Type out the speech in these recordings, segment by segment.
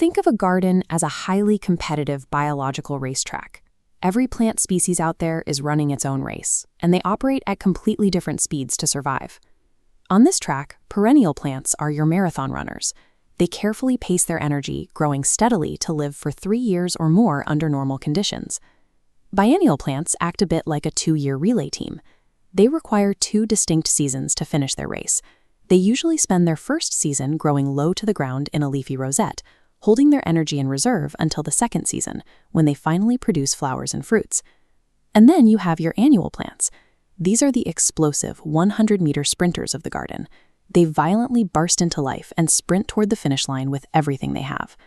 Think of a garden as a highly competitive biological racetrack. Every plant species out there is running its own race, and they operate at completely different speeds to survive. On this track, perennial plants are your marathon runners. They carefully pace their energy, growing steadily to live for 3 years or more under normal conditions. Biennial plants act a bit like a 2-year relay team. They require 2 distinct seasons to finish their race. They usually spend their first season growing low to the ground in a leafy rosette, holding their energy in reserve until the second season, when they finally produce flowers and fruits. And then you have your annual plants. These are the explosive 100-meter sprinters of the garden. They violently burst into life and sprint toward the finish line with everything they have.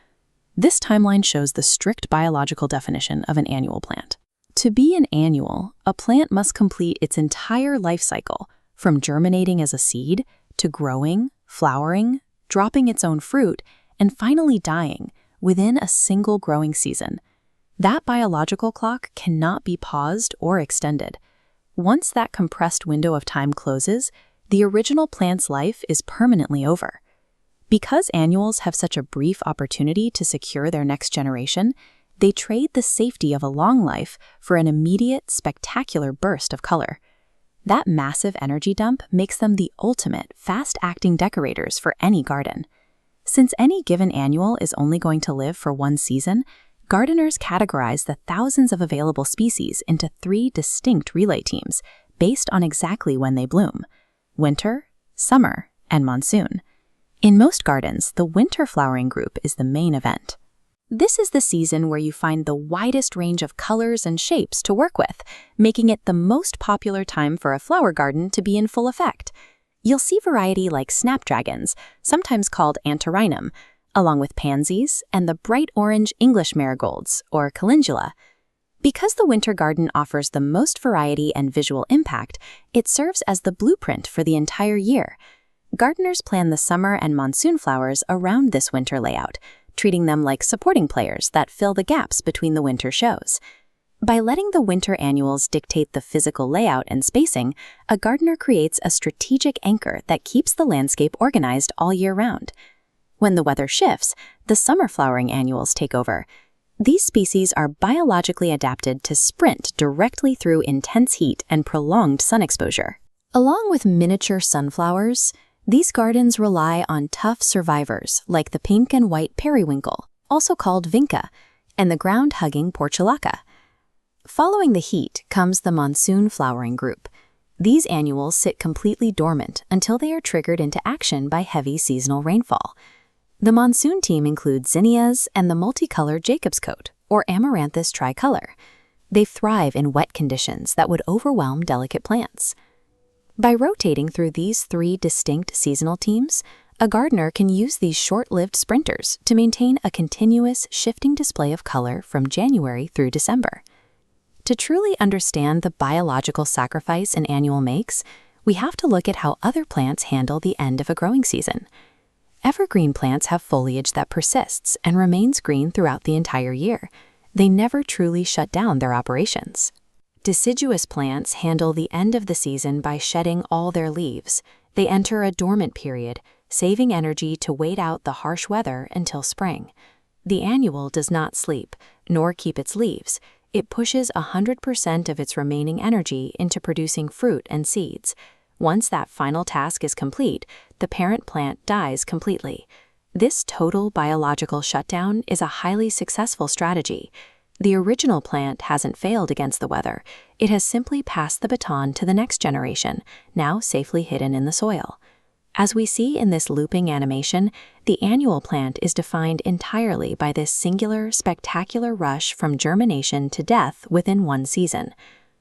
This timeline shows the strict biological definition of an annual plant. To be an annual, a plant must complete its entire life cycle, from germinating as a seed to growing, flowering, dropping its own fruit, and finally dying within a single growing season. That biological clock cannot be paused or extended. Once that compressed window of time closes, the original plant's life is permanently over. Because annuals have such a brief opportunity to secure their next generation, they trade the safety of a long life for an immediate, spectacular burst of color. That massive energy dump makes them the ultimate, fast-acting decorators for any garden. Since any given annual is only going to live for 1 season, gardeners categorize the thousands of available species into 3 distinct relay teams based on exactly when they bloom: winter, summer, and monsoon. In most gardens, the winter flowering group is the main event. This is the season where you find the widest range of colors and shapes to work with, making it the most popular time for a flower garden to be in full effect. You'll see variety like snapdragons, sometimes called antirrhinum, along with pansies and the bright orange English marigolds, or calendula. Because the winter garden offers the most variety and visual impact, it serves as the blueprint for the entire year. Gardeners plan the summer and monsoon flowers around this winter layout, treating them like supporting players that fill the gaps between the winter shows. By letting the winter annuals dictate the physical layout and spacing, a gardener creates a strategic anchor that keeps the landscape organized all year round. When the weather shifts, the summer flowering annuals take over. These species are biologically adapted to sprint directly through intense heat and prolonged sun exposure. Along with miniature sunflowers, these gardens rely on tough survivors like the pink and white periwinkle, also called vinca, and the ground-hugging portulaca. Following the heat comes the monsoon flowering group. These annuals sit completely dormant until they are triggered into action by heavy seasonal rainfall. The monsoon team includes zinnias and the multicolored Jacob's coat, or Amaranthus tricolor. They thrive in wet conditions that would overwhelm delicate plants. By rotating through these 3 distinct seasonal teams, a gardener can use these short-lived sprinters to maintain a continuous, shifting display of color from January through December. To truly understand the biological sacrifice an annual makes, we have to look at how other plants handle the end of a growing season. Evergreen plants have foliage that persists and remains green throughout the entire year. They never truly shut down their operations. Deciduous plants handle the end of the season by shedding all their leaves. They enter a dormant period, saving energy to wait out the harsh weather until spring. The annual does not sleep, nor keep its leaves. It pushes 100% of its remaining energy into producing fruit and seeds. Once that final task is complete, the parent plant dies completely. This total biological shutdown is a highly successful strategy. The original plant hasn't failed against the weather. It has simply passed the baton to the next generation, now safely hidden in the soil. As we see in this looping animation, the annual plant is defined entirely by this singular, spectacular rush from germination to death within 1 season.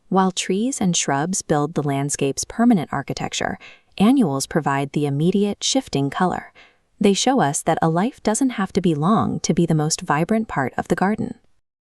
While trees and shrubs build the landscape's permanent architecture, annuals provide the immediate, shifting color. They show us that a life doesn't have to be long to be the most vibrant part of the garden.